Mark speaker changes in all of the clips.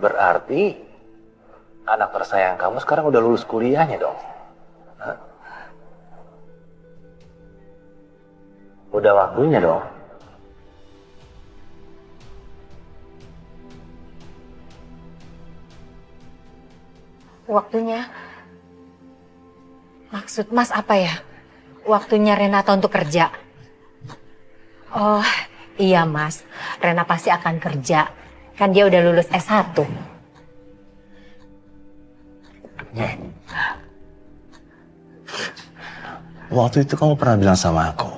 Speaker 1: Berarti anak tersayang kamu sekarang udah lulus kuliahnya dong. Hah? Udah waktunya dong.
Speaker 2: Waktunya? Maksud Mas apa ya? Waktunya Renata untuk kerja? Oh iya Mas, Rena pasti akan kerja. Kan dia udah lulus S1.
Speaker 1: Waktu itu kamu pernah bilang sama aku,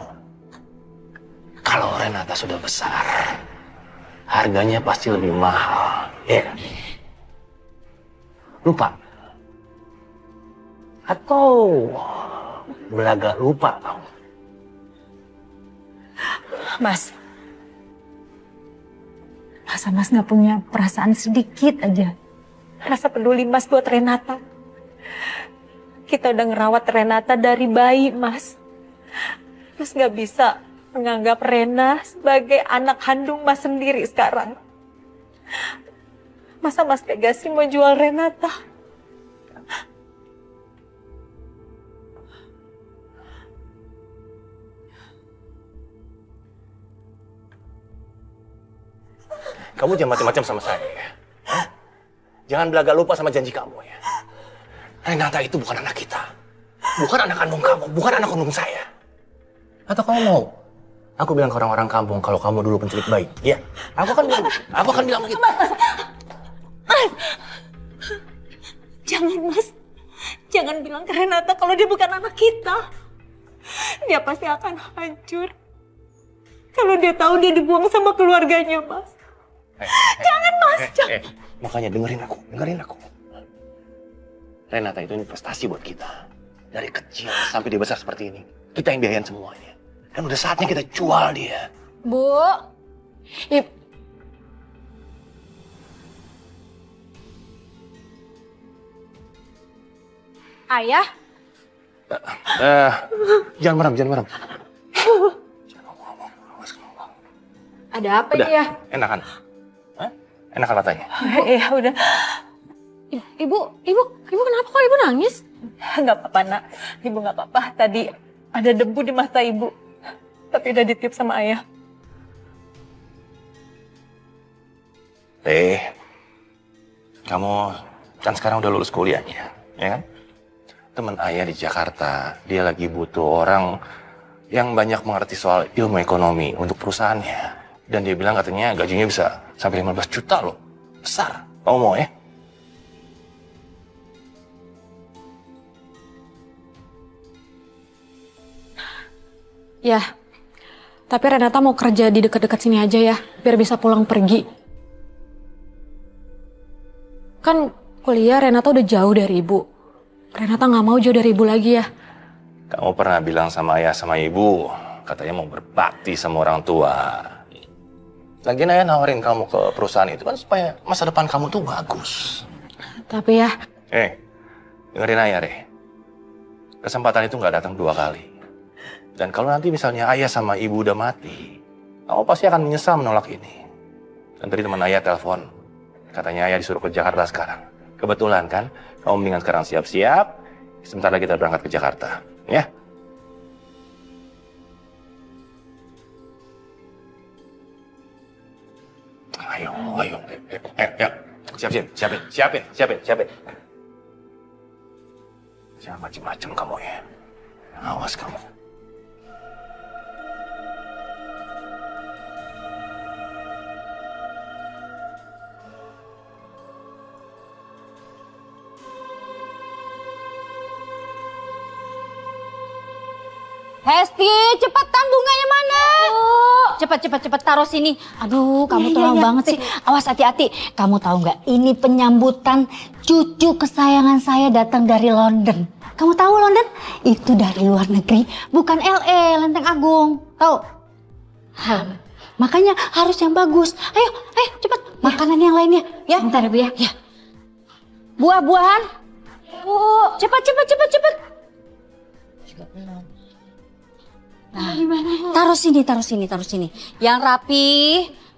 Speaker 1: kalau Renata sudah besar, harganya pasti lebih mahal. Ya kan? Lupa? Atau belaga lupa kamu?
Speaker 3: Mas, masa Mas nggak punya perasaan sedikit aja? Rasa peduli Mas buat Renata. Kita udah ngerawat Renata dari bayi, Mas. Mas nggak bisa menganggap Rena sebagai anak kandung Mas sendiri sekarang. Masa Mas tega sih mau jual Renata?
Speaker 1: Kamu jangan macam-macam sama saya ya. Hah? Jangan belaga lupa sama janji kamu ya. Renata itu bukan anak kita. Bukan anak kandung kamu, bukan anak kandung saya. Atau kamu mau aku bilang ke orang-orang kampung kalau kamu dulu penculik bayi? Ya, aku akan bilang begitu.
Speaker 3: Mas, jangan Mas. Jangan bilang ke Renata kalau dia bukan anak kita. Dia pasti akan hancur. Kalau dia tahu dia dibuang sama keluarganya, Mas. Jangan Mas, jangan.
Speaker 1: Makanya dengerin aku. Renata itu investasi buat kita. Dari kecil sampai dia besar seperti ini. Kita yang biayain semuanya. Dan udah saatnya kita jual dia.
Speaker 3: Bu. Ayah?
Speaker 1: Jangan merem. Jangan ngomong. Awas ngomong.
Speaker 3: Ada apa
Speaker 1: Udah,
Speaker 3: ya?
Speaker 1: enakan? Hah? Enakan katanya?
Speaker 3: Ya udah. Ibu kenapa kok ibu nangis? Nggak apa-apa nak, ibu nggak apa-apa. Tadi ada debu di mata ibu, tapi udah ditip sama ayah.
Speaker 1: Kamu kan sekarang udah lulus kuliahnya, ya kan? Temen ayah di Jakarta, dia lagi butuh orang yang banyak mengerti soal ilmu ekonomi untuk perusahaannya. Dan dia bilang katanya gajinya bisa sampai 15 juta loh. Besar. Kamu mau ya?
Speaker 3: Ya, tapi Renata mau kerja di dekat-dekat sini aja ya, biar bisa pulang pergi. Kan kuliah Renata udah jauh dari ibu. Renata nggak mau jauh dari ibu lagi ya.
Speaker 1: Kamu pernah bilang sama ayah sama ibu, katanya mau berbakti sama orang tua. Lagian ayah nawarin kamu ke perusahaan itu kan supaya masa depan kamu tuh bagus.
Speaker 3: Tapi ya...
Speaker 1: Dengerin ayah, Re. Kesempatan itu nggak datang 2 kali. Dan kalau nanti misalnya ayah sama ibu udah mati, kamu pasti akan menyesal menolak ini. Dan tadi teman ayah telepon, katanya ayah disuruh ke Jakarta sekarang. Kebetulan kan, kamu mendingan sekarang siap-siap, sebentar lagi kita berangkat ke Jakarta, ya? Ayo. Siapin. Jangan macem-macem kamu ya. Awas kamu.
Speaker 4: Hesti, cepetan bunganya mana? Cepet taruh sini. Aduh, kamu tolong banget sih. Awas hati-hati. Kamu tahu nggak? Ini penyambutan cucu kesayangan saya datang dari London. Kamu tahu London? Itu dari luar negeri, bukan LA, Lenteng Agung. Tahu? Makanya harus yang bagus. Ayo, cepet. Makanan yang lainnya. Ya, bentar Bu ya. Ya. Buah-buahan. Bu, cepet. Nah, taruh sini. Yang rapi.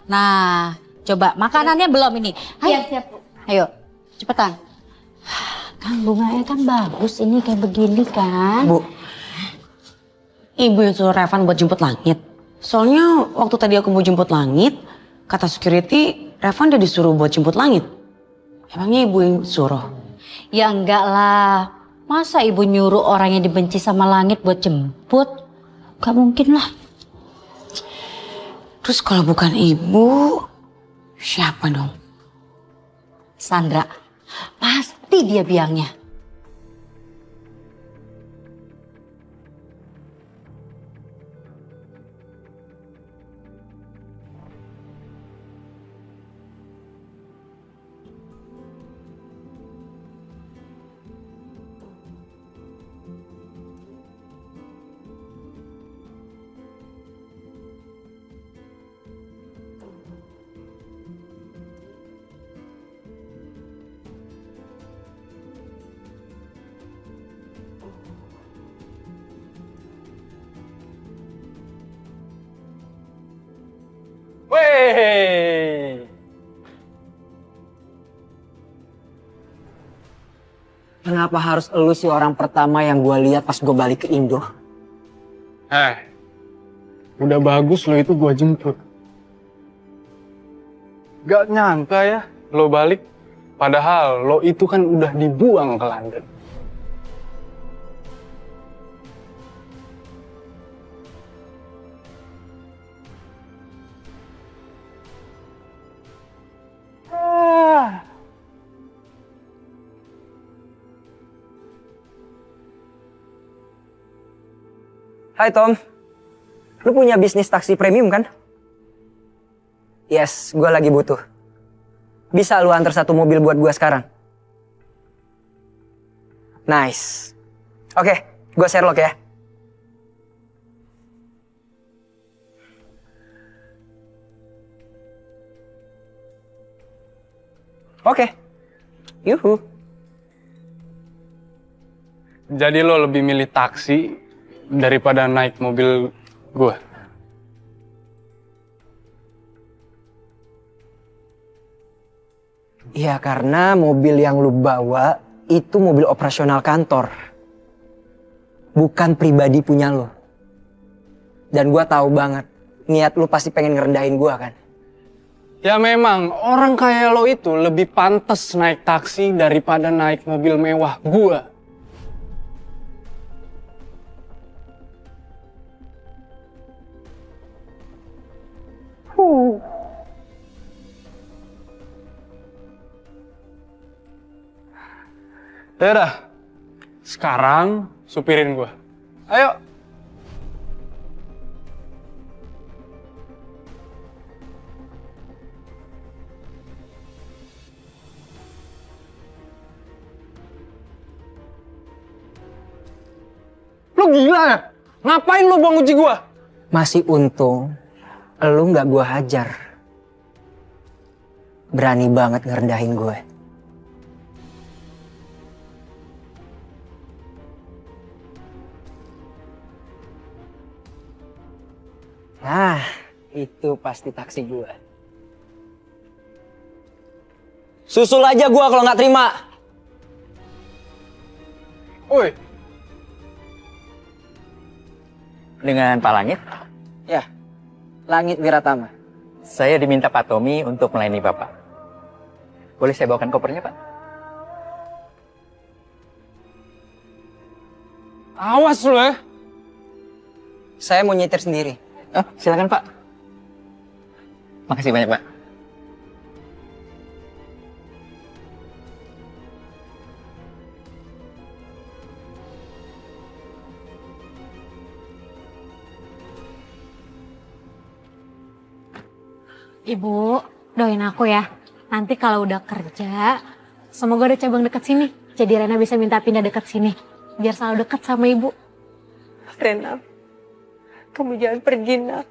Speaker 4: Nah, coba makanannya belum ini. Ayo. Siap, Bu. Ayo, cepetan. Kan bunganya kan bagus ini kayak begini kan.
Speaker 5: Bu, ibu yang suruh Revan buat jemput Langit. Soalnya waktu tadi aku mau jemput Langit, kata security Revan udah disuruh buat jemput Langit. Emangnya ibu yang suruh?
Speaker 4: Ya enggak lah. Masa ibu nyuruh orang yang dibenci sama Langit buat jemput? Gak mungkin lah.
Speaker 5: Terus kalau bukan ibu, siapa dong?
Speaker 4: Sandra. Pasti dia biangnya.
Speaker 6: Wey! Kenapa harus elu sih orang pertama yang gue lihat pas gue balik ke Indo?
Speaker 7: Udah bagus lo itu gua jemput. Gak nyangka ya lo balik, padahal lo itu kan udah dibuang ke London.
Speaker 6: Hai Tom, lu punya bisnis taksi premium kan? Yes, gue lagi butuh. Bisa lu antar satu mobil buat gue sekarang? Nice. Oke, gue Sherlock ya. Oke. Yuhu.
Speaker 7: Jadi lo lebih milih taksi daripada naik mobil gua.
Speaker 6: Iya, karena mobil yang lu bawa itu mobil operasional kantor. Bukan pribadi punya lo. Dan gua tahu banget, niat lu pasti pengen ngerendahin gua kan?
Speaker 7: Ya memang, orang kayak lo itu lebih pantas naik taksi daripada naik mobil mewah gua. Yaudah, sekarang supirin gua. Ayo. Lu gila ya? Ngapain lu buang uji gua?
Speaker 6: Masih untung, lu nggak gua hajar. Berani banget ngerendahin gue. Nah, itu pasti taksi gue. Susul aja gue kalau nggak terima.
Speaker 7: Woi,
Speaker 8: Dengan Pak Langit,
Speaker 6: Ya, Langit Wiratama.
Speaker 8: saya diminta Pak Tommy untuk melayani Bapak. Boleh saya bawakan kopernya, Pak?
Speaker 7: awas lu ya.
Speaker 6: Saya mau nyetir sendiri.
Speaker 8: Oh, silakan Pak. Makasih banyak, Pak.
Speaker 3: Ibu, doain aku ya. Nanti kalau udah kerja, semoga ada cabang dekat sini. Jadi Rena bisa minta pindah dekat sini. Biar selalu dekat sama ibu. Rena, kamu jangan pergi, nak.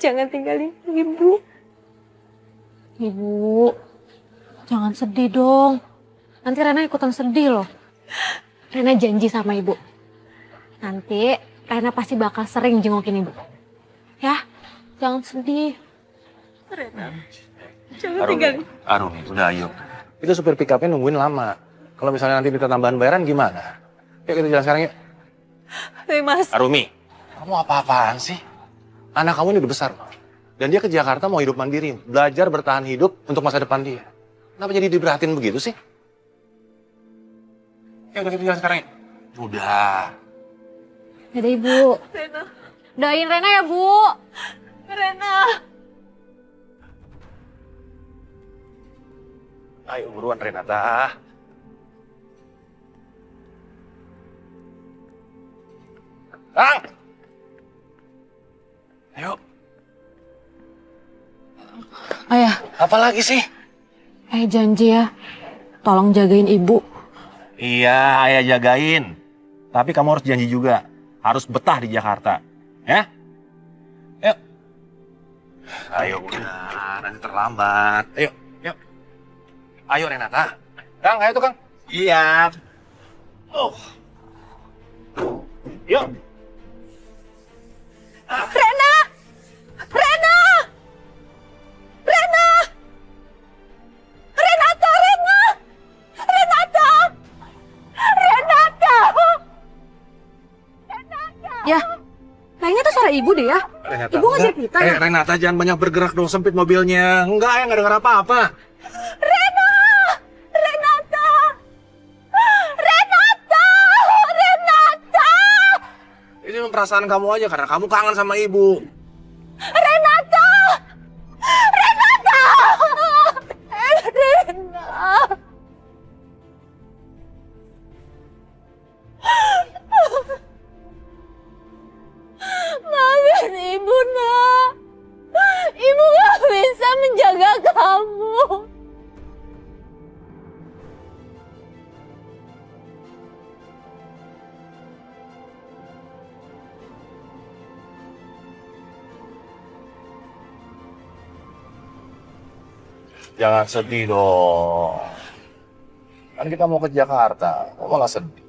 Speaker 3: Jangan tinggalin ibu. Ibu, jangan sedih dong. Nanti Rena ikutan sedih loh. Rena janji sama ibu. Nanti Rena pasti bakal sering jengukin ibu. Ya, jangan sedih. Rena, jangan tinggalin.
Speaker 1: Aruni, udah ayo. Itu supir pick up-nya nungguin lama. Kalau misalnya nanti minta tambahan bayaran gimana? Yuk kita jalan sekarang yuk.
Speaker 3: Tapi Mas,
Speaker 1: Arumi, kamu apa-apaan sih? Anak kamu ini udah besar. Dan dia ke Jakarta mau hidup mandiri. Belajar bertahan hidup untuk masa depan dia. Kenapa jadi diberatin begitu sih? Yuk kita jalan sekarang yuk. Udah.
Speaker 4: Dadah Ibu.
Speaker 3: Rena,
Speaker 4: Doain Rena ya Bu.
Speaker 3: Rena.
Speaker 1: Ayo buruan Renata. Kang! Ayo.
Speaker 5: Ayah,
Speaker 1: Apa lagi sih?
Speaker 5: janji ya. Tolong jagain ibu.
Speaker 1: Iya, ayah jagain. Tapi kamu harus janji juga. Harus betah di Jakarta. Ya? Yuk. Ayo, udah. Nanti terlambat. Ayo, yuk. Ayo, Renata. Kang, ayo tuh, Kang. Iya. Oh. Yuk.
Speaker 3: Rena! Rena! Rena! Renata, Rena! Renata! Renata!
Speaker 4: Ya, kayaknya itu suara Ibu deh ya.
Speaker 1: Renata,
Speaker 4: Ibu ngajar kita ya?
Speaker 1: Renata, jangan banyak bergerak dong, sempit mobilnya. Enggak, ya nggak dengar apa-apa.
Speaker 3: Rena! Renata! Renata! Renata!
Speaker 1: Ini memang perasaan kamu aja, karena kamu kangen sama ibu.
Speaker 3: Renata! Renata! Rena! Maafin ibu, nak. Ibu gak bisa menjaga kamu.
Speaker 1: Jangan sedih dong. Kan kita mau ke Jakarta, kok malah sedih?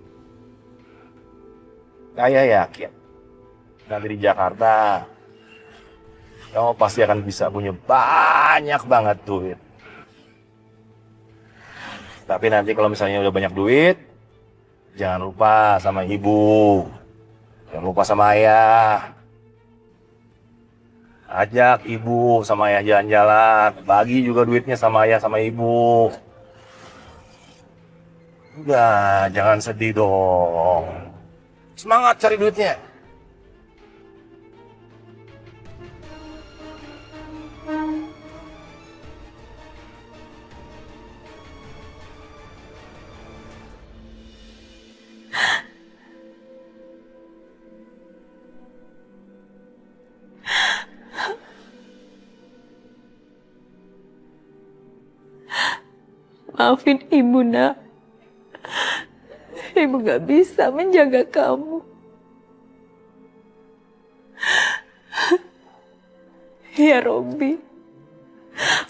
Speaker 1: Saya yakin, nanti di Jakarta, kamu pasti akan bisa punya banyak banget duit. Tapi nanti kalau misalnya udah banyak duit, jangan lupa sama ibu. Jangan lupa sama ayah. Ajak ibu sama ayah jalan-jalan. Bagi juga duitnya sama ayah sama ibu. Udah, jangan sedih dong. Semangat cari duitnya.
Speaker 3: Maafin ibu, nak. Ibu gak bisa menjaga kamu. Ya Robby,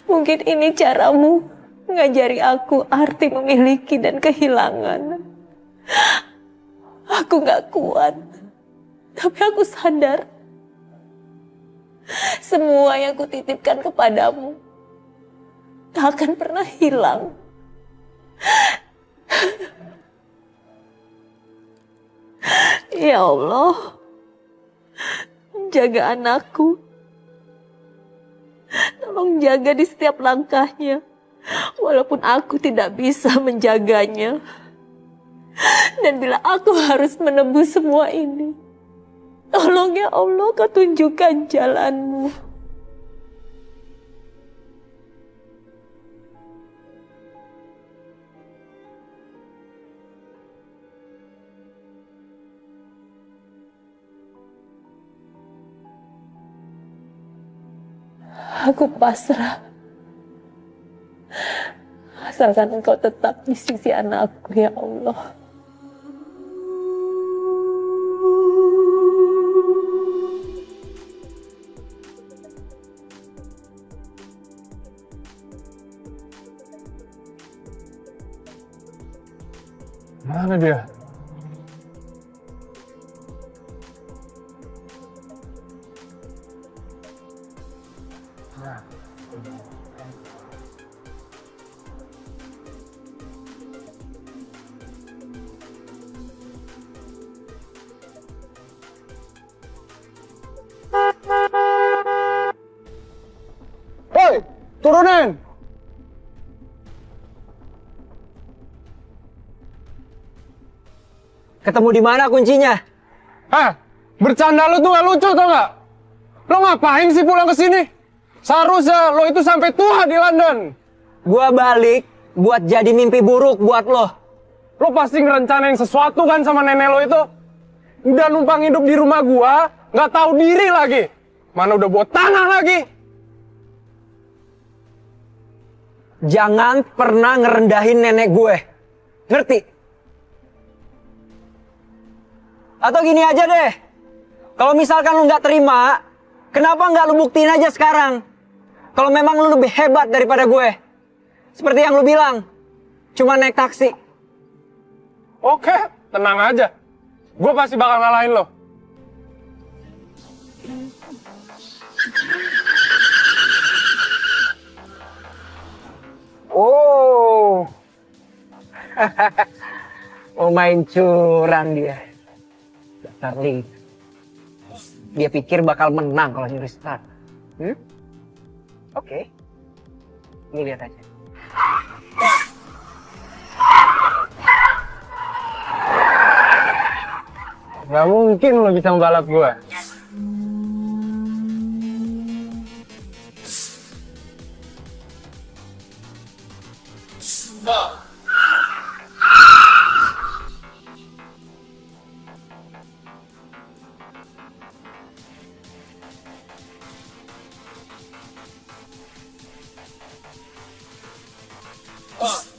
Speaker 3: mungkin ini caramu ngajari aku arti memiliki dan kehilangan. Aku gak kuat, tapi aku sadar semua yang kutitipkan kepadamu tak akan pernah hilang. Ya Allah, jaga anakku. Tolong jaga di setiap langkahnya, walaupun aku tidak bisa menjaganya. Dan bila aku harus menebus semua ini, tolong ya Allah, Kau tunjukkan jalanmu. Aku pasrah. Asalkan Engkau tetap di sisi anakku, ya Allah.
Speaker 7: Mana dia? turunin.
Speaker 6: Ketemu di mana kuncinya?
Speaker 7: Bercanda lu tuh gak lucu tau gak? Lo ngapain sih pulang ke sini? Seharusnya lo itu sampai tua di London.
Speaker 6: Gua balik buat jadi mimpi buruk buat lo.
Speaker 7: Lo pasti ngerencanain sesuatu kan sama nenek lo itu? Udah numpang hidup di rumah gua, nggak tahu diri lagi. Mana udah buat tanah lagi.
Speaker 6: Jangan pernah ngerendahin nenek gue. Ngerti? Atau gini aja deh. Kalau misalkan lu nggak terima, kenapa nggak lu buktiin aja sekarang? Kalau memang lu lebih hebat daripada gue. Seperti yang lu bilang. Cuma naik taksi.
Speaker 7: Oke, tenang aja. Gue pasti bakal ngalahin lo.
Speaker 6: Oh. Mau main curang dia. Dasar Ling. Dia pikir bakal menang kalau nyuri start. Oke. Lu lihat aja.
Speaker 7: Gak mungkin lo bisa membalap gue.
Speaker 1: Oh.